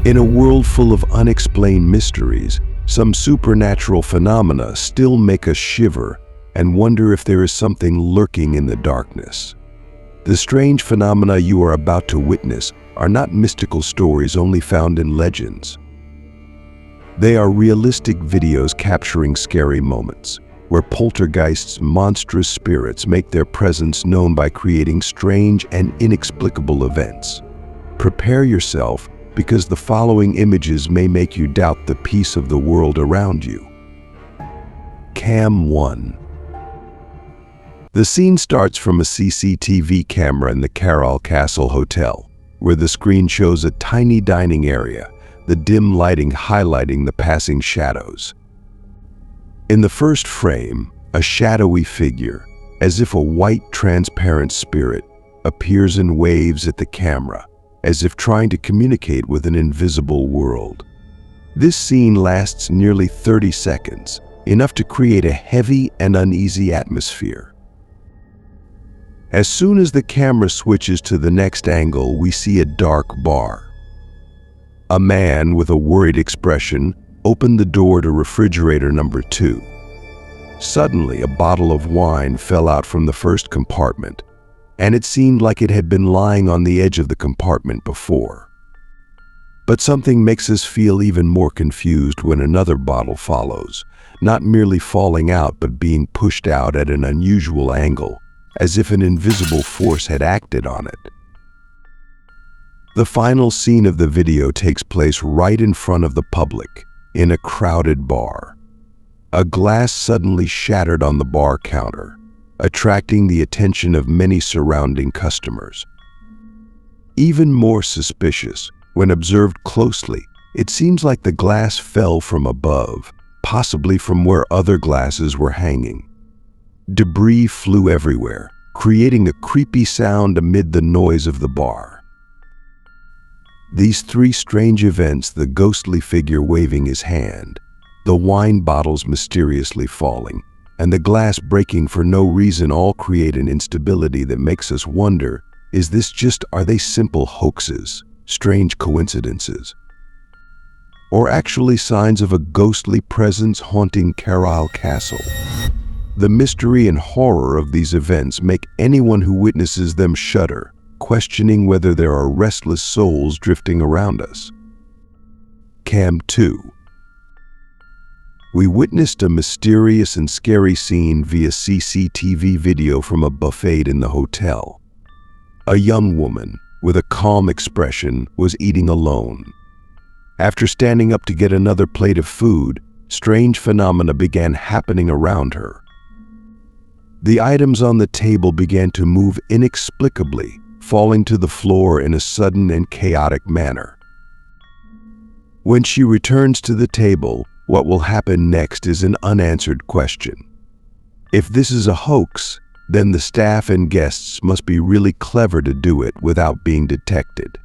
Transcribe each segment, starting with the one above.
In a world full of unexplained mysteries, some supernatural phenomena still make us shiver and wonder if there is something lurking in the darkness. The strange phenomena you are about to witness are not mystical stories only found in legends. They are realistic videos capturing scary moments, where poltergeists' monstrous spirits make their presence known by creating strange and inexplicable events. Prepare yourself, because the following images may make you doubt the peace of the world around you. Cam 1. The scene starts from a CCTV camera in the Carile Castle Hotel, where the screen shows a tiny dining area, the dim lighting highlighting the passing shadows. In the first frame, a shadowy figure, as if a white transparent spirit, appears and waves at the camera, as if trying to communicate with an invisible world. This scene lasts nearly 30 seconds, enough to create a heavy and uneasy atmosphere. As soon as the camera switches to the next angle, we see a dark bar. A man with a worried expression opened the door to refrigerator number 2. Suddenly, a bottle of wine fell out from the first compartment, and it seemed like it had been lying on the edge of the compartment before. But something makes us feel even more confused when another bottle follows, not merely falling out but being pushed out at an unusual angle, as if an invisible force had acted on it. The final scene of the video takes place right in front of the public, in a crowded bar. A glass suddenly shattered on the bar counter, attracting the attention of many surrounding customers. Even more suspicious, when observed closely, it seems like the glass fell from above, possibly from where other glasses were hanging. Debris flew everywhere, creating a creepy sound amid the noise of the bar. These 3 strange events, the ghostly figure waving his hand, the wine bottles mysteriously falling, and the glass breaking for no reason, all create an instability that makes us wonder, are they simple hoaxes, strange coincidences, or actually signs of a ghostly presence haunting Carile Castle? The mystery and horror of these events make anyone who witnesses them shudder, questioning whether there are restless souls drifting around us. Cam 2. We witnessed a mysterious and scary scene via CCTV video from a buffet in the hotel. A young woman, with a calm expression, was eating alone. After standing up to get another plate of food, strange phenomena began happening around her. The items on the table began to move inexplicably, falling to the floor in a sudden and chaotic manner. When she returns to the table, what will happen next is an unanswered question. If this is a hoax, then the staff and guests must be really clever to do it without being detected.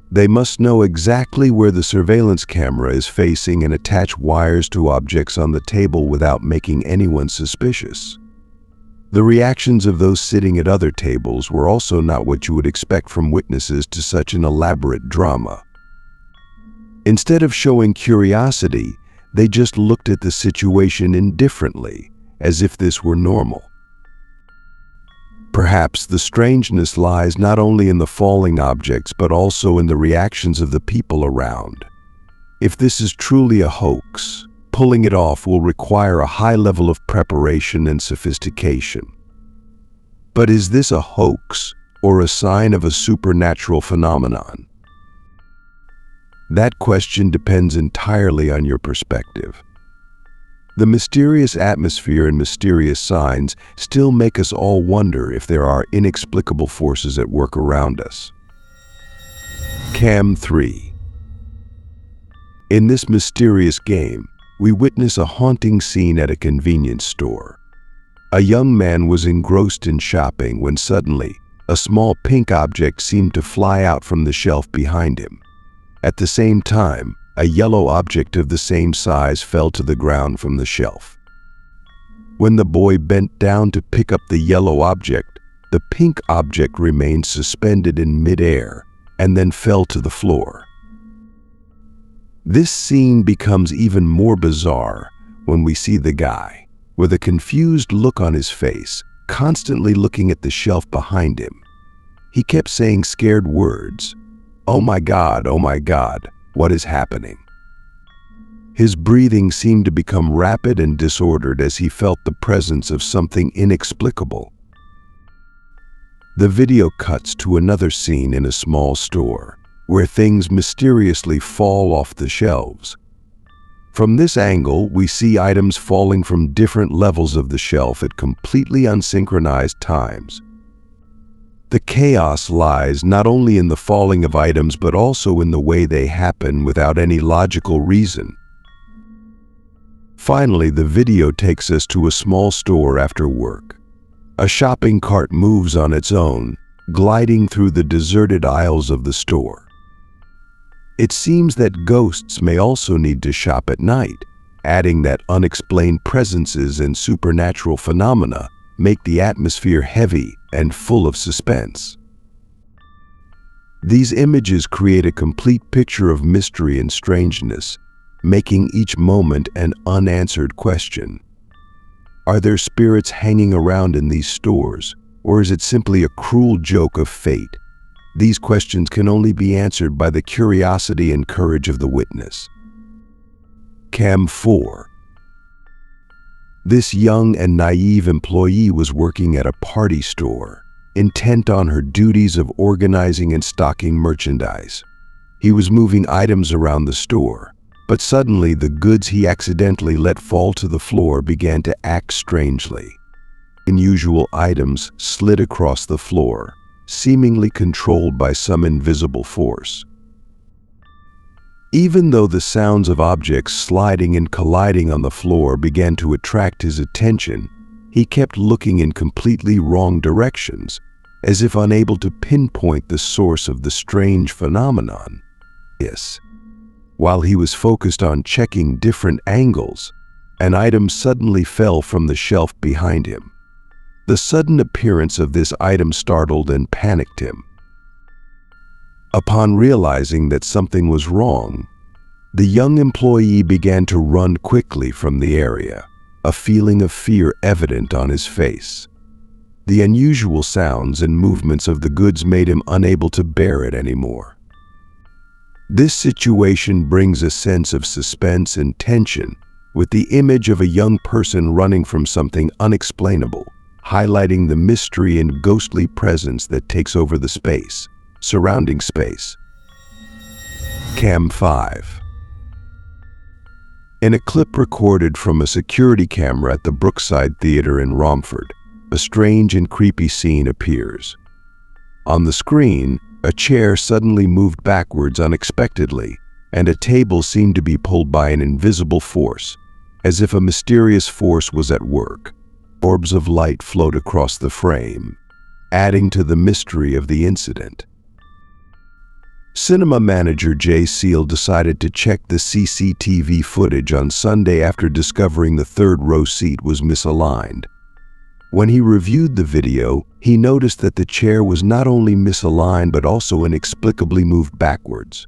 They must know exactly where the surveillance camera is facing and attach wires to objects on the table without making anyone suspicious. The reactions of those sitting at other tables were also not what you would expect from witnesses to such an elaborate drama. Instead of showing curiosity, they just looked at the situation indifferently, as if this were normal. Perhaps the strangeness lies not only in the falling objects but also in the reactions of the people around. If this is truly a hoax, pulling it off will require a high level of preparation and sophistication. But is this a hoax or a sign of a supernatural phenomenon? That question depends entirely on your perspective. The mysterious atmosphere and mysterious signs still make us all wonder if there are inexplicable forces at work around us. Cam 3. In this mysterious game, we witness a haunting scene at a convenience store. A young man was engrossed in shopping when suddenly, a small pink object seemed to fly out from the shelf behind him. At the same time, a yellow object of the same size fell to the ground from the shelf. When the boy bent down to pick up the yellow object, the pink object remained suspended in midair and then fell to the floor. This scene becomes even more bizarre when we see the guy, with a confused look on his face, constantly looking at the shelf behind him. He kept saying scared words. Oh my God, what is happening?" His breathing seemed to become rapid and disordered as he felt the presence of something inexplicable. The video cuts to another scene in a small store, where things mysteriously fall off the shelves. From this angle, we see items falling from different levels of the shelf at completely unsynchronized times. The chaos lies not only in the falling of items but also in the way they happen without any logical reason. Finally, the video takes us to a small store after work. A shopping cart moves on its own, gliding through the deserted aisles of the store. It seems that ghosts may also need to shop at night, adding that unexplained presences and supernatural phenomena make the atmosphere heavy and full of suspense. These images create a complete picture of mystery and strangeness, making each moment an unanswered question. Are there spirits hanging around in these stores, or is it simply a cruel joke of fate? These questions can only be answered by the curiosity and courage of the witness. Cam 4. This young and naive employee was working at a party store, intent on her duties of organizing and stocking merchandise. He was moving items around the store, but suddenly the goods he accidentally let fall to the floor began to act strangely. Unusual items slid across the floor, seemingly controlled by some invisible force. Even though the sounds of objects sliding and colliding on the floor began to attract his attention, he kept looking in completely wrong directions, as if unable to pinpoint the source of the strange phenomenon. Yes. While he was focused on checking different angles, an item suddenly fell from the shelf behind him. The sudden appearance of this item startled and panicked him. Upon realizing that something was wrong, the young employee began to run quickly from the area, a feeling of fear evident on his face. The unusual sounds and movements of the goods made him unable to bear it anymore. This situation brings a sense of suspense and tension, with the image of a young person running from something unexplainable, highlighting the mystery and ghostly presence that takes over the surrounding space. Cam 5. In a clip recorded from a security camera at the Brookside Theater in Romford, a strange and creepy scene appears. On the screen, a chair suddenly moved backwards unexpectedly, and a table seemed to be pulled by an invisible force, as if a mysterious force was at work. Orbs of light float across the frame, adding to the mystery of the incident. Cinema manager Jay Seal decided to check the CCTV footage on Sunday after discovering the third-row seat was misaligned. When he reviewed the video, he noticed that the chair was not only misaligned but also inexplicably moved backwards.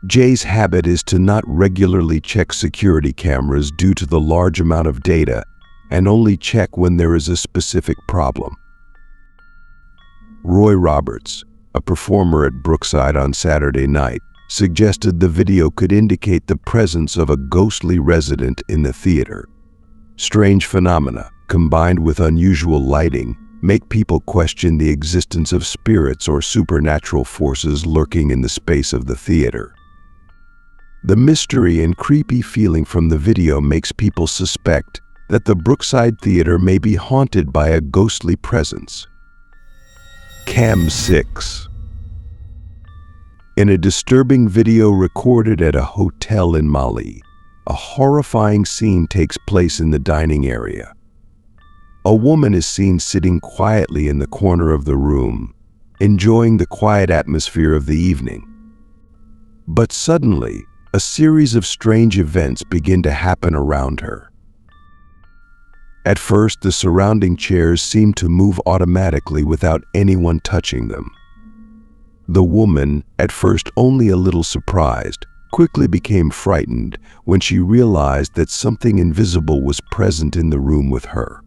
Jay's habit is to not regularly check security cameras due to the large amount of data and only check when there is a specific problem. Roy Roberts, a performer at Brookside on Saturday night, suggested the video could indicate the presence of a ghostly resident in the theater. Strange phenomena, combined with unusual lighting, make people question the existence of spirits or supernatural forces lurking in the space of the theater. The mystery and creepy feeling from the video makes people suspect that the Brookside Theater may be haunted by a ghostly presence. Cam 6. In a disturbing video recorded at a hotel in Mali, a horrifying scene takes place in the dining area. A woman is seen sitting quietly in the corner of the room, enjoying the quiet atmosphere of the evening. But suddenly, a series of strange events begin to happen around her. At first, the surrounding chairs seem to move automatically without anyone touching them. The woman, at first only a little surprised, quickly became frightened when she realized that something invisible was present in the room with her.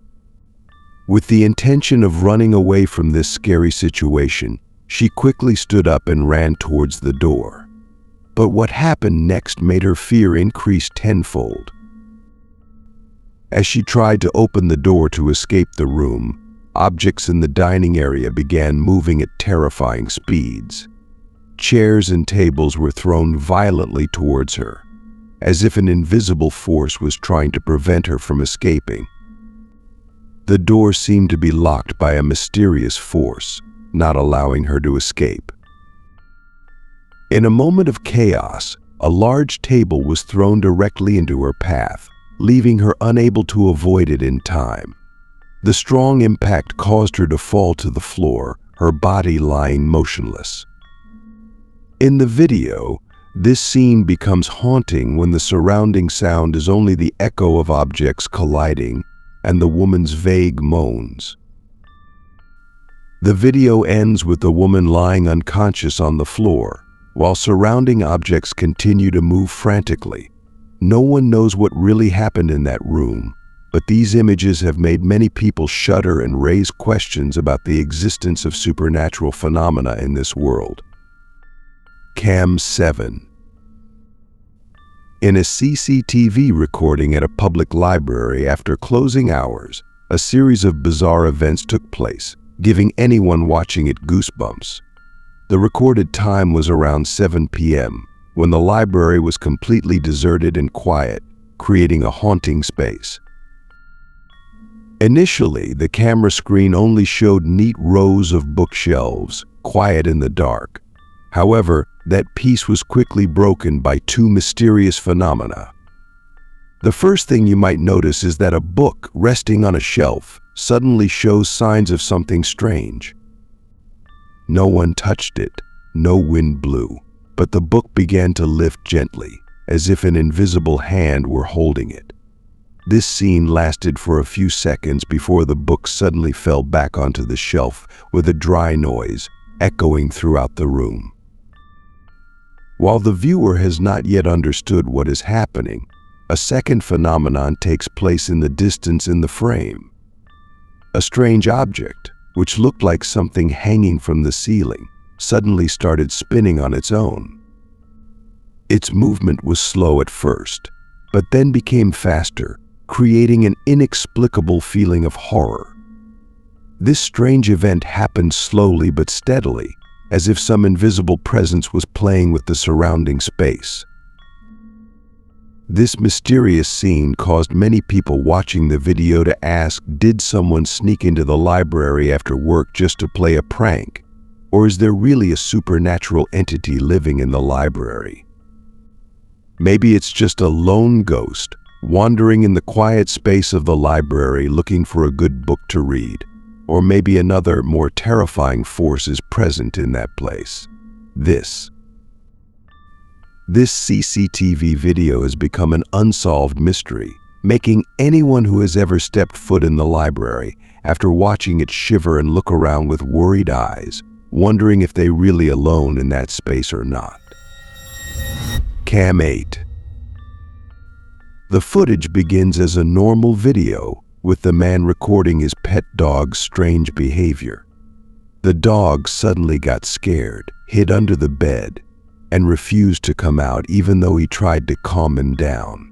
With the intention of running away from this scary situation, she quickly stood up and ran towards the door. But what happened next made her fear increase tenfold. As she tried to open the door to escape the room, objects in the dining area began moving at terrifying speeds. Chairs and tables were thrown violently towards her, as if an invisible force was trying to prevent her from escaping. The door seemed to be locked by a mysterious force, not allowing her to escape. In a moment of chaos, a large table was thrown directly into her path, leaving her unable to avoid it in time. The strong impact caused her to fall to the floor, her body lying motionless. In the video, this scene becomes haunting when the surrounding sound is only the echo of objects colliding and the woman's vague moans. The video ends with the woman lying unconscious on the floor, while surrounding objects continue to move frantically. No one knows what really happened in that room, but these images have made many people shudder and raise questions about the existence of supernatural phenomena in this world. Cam 7. In a CCTV recording at a public library after closing hours, a series of bizarre events took place, giving anyone watching it goosebumps. The recorded time was around 7 p.m., when the library was completely deserted and quiet, creating a haunting space. Initially, the camera screen only showed neat rows of bookshelves, quiet in the dark. However, that peace was quickly broken by two mysterious phenomena. The first thing you might notice is that a book resting on a shelf suddenly shows signs of something strange. No one touched it, no wind blew, but the book began to lift gently, as if an invisible hand were holding it. This scene lasted for a few seconds before the book suddenly fell back onto the shelf with a dry noise echoing throughout the room. While the viewer has not yet understood what is happening, a second phenomenon takes place in the distance in the frame. A strange object, which looked like something hanging from the ceiling, suddenly started spinning on its own. Its movement was slow at first, but then became faster, creating an inexplicable feeling of horror. This strange event happened slowly but steadily, as if some invisible presence was playing with the surrounding space. This mysterious scene caused many people watching the video to ask, did someone sneak into the library after work just to play a prank? Or is there really a supernatural entity living in the library? Maybe it's just a lone ghost, wandering in the quiet space of the library looking for a good book to read. Or maybe another, more terrifying force is present in that place. This CCTV video has become an unsolved mystery, making anyone who has ever stepped foot in the library after watching it shiver and look around with worried eyes, wondering if they're really alone in that space or not. Cam 8. The footage begins as a normal video, with the man recording his pet dog's strange behavior. The dog suddenly got scared, hid under the bed, and refused to come out even though he tried to calm him down.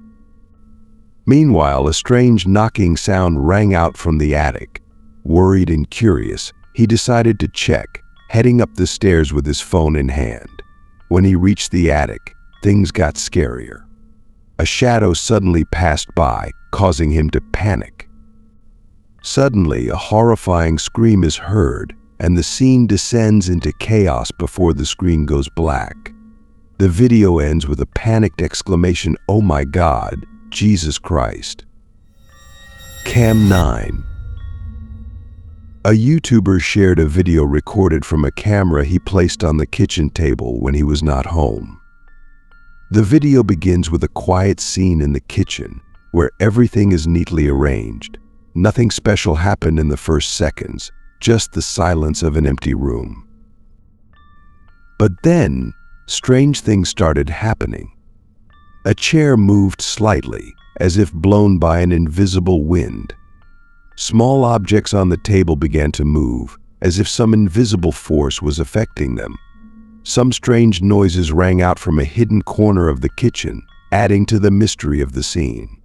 Meanwhile, a strange knocking sound rang out from the attic. Worried and curious, he decided to check, heading up the stairs with his phone in hand. When he reached the attic, things got scarier. A shadow suddenly passed by, causing him to panic. Suddenly, a horrifying scream is heard, and the scene descends into chaos before the screen goes black. The video ends with a panicked exclamation, "Oh my God, Jesus Christ." Cam 9. A YouTuber shared a video recorded from a camera he placed on the kitchen table when he was not home. The video begins with a quiet scene in the kitchen, where everything is neatly arranged. Nothing special happened in the first seconds, just the silence of an empty room. But then, strange things started happening. A chair moved slightly, as if blown by an invisible wind. Small objects on the table began to move, as if some invisible force was affecting them. Some strange noises rang out from a hidden corner of the kitchen, adding to the mystery of the scene.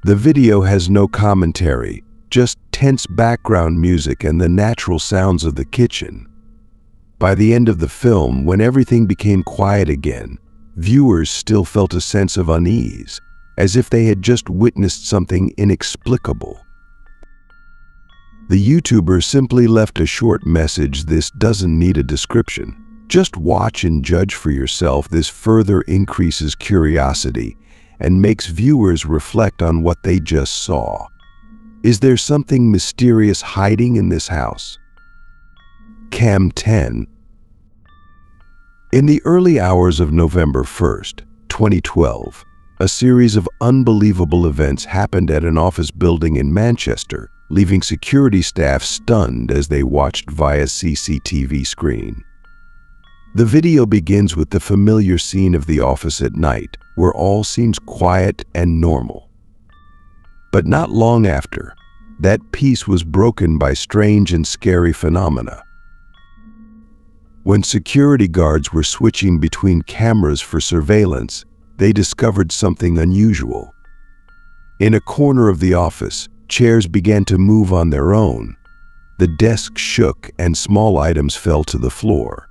The video has no commentary, just tense background music and the natural sounds of the kitchen. By the end of the film, when everything became quiet again, viewers still felt a sense of unease, as if they had just witnessed something inexplicable. The YouTuber simply left a short message: "This doesn't need a description. Just watch and judge for yourself." This further increases curiosity and makes viewers reflect on what they just saw. Is there something mysterious hiding in this house? Cam 10. In the early hours of November 1st, 2012, a series of unbelievable events happened at an office building in Manchester, leaving security staff stunned as they watched via CCTV screen. The video begins with the familiar scene of the office at night, where all seems quiet and normal. But not long after, that peace was broken by strange and scary phenomena. When security guards were switching between cameras for surveillance, they discovered something unusual. In a corner of the office, chairs began to move on their own. The desk shook and small items fell to the floor.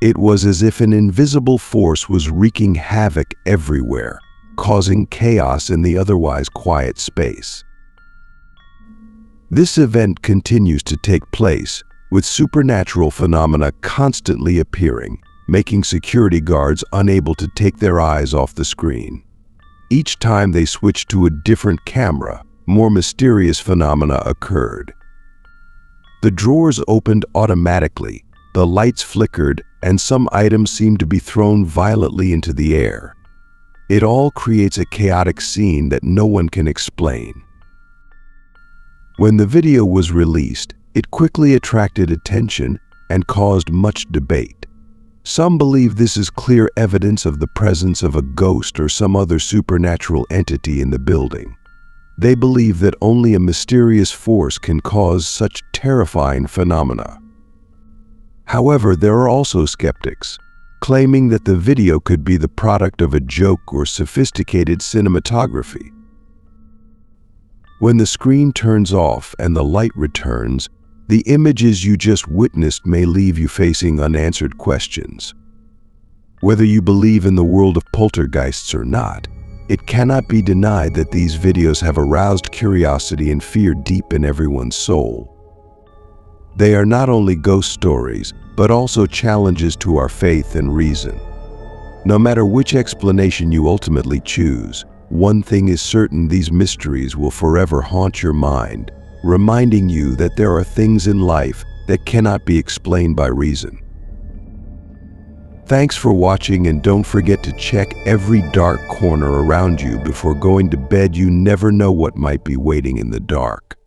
It was as if an invisible force was wreaking havoc everywhere, causing chaos in the otherwise quiet space. This event continues to take place, with supernatural phenomena constantly appearing, making security guards unable to take their eyes off the screen. Each time they switched to a different camera, more mysterious phenomena occurred. The drawers opened automatically, the lights flickered, and some items seemed to be thrown violently into the air. It all creates a chaotic scene that no one can explain. When the video was released, it quickly attracted attention and caused much debate. Some believe this is clear evidence of the presence of a ghost or some other supernatural entity in the building. They believe that only a mysterious force can cause such terrifying phenomena. However, there are also skeptics, claiming that the video could be the product of a joke or sophisticated cinematography. When the screen turns off and the light returns, the images you just witnessed may leave you facing unanswered questions. Whether you believe in the world of poltergeists or not, it cannot be denied that these videos have aroused curiosity and fear deep in everyone's soul. They are not only ghost stories, but also challenges to our faith and reason. No matter which explanation you ultimately choose, one thing is certain: these mysteries will forever haunt your mind, reminding you that there are things in life that cannot be explained by reason. Thanks for watching, and don't forget to check every dark corner around you before going to bed. You never know what might be waiting in the dark.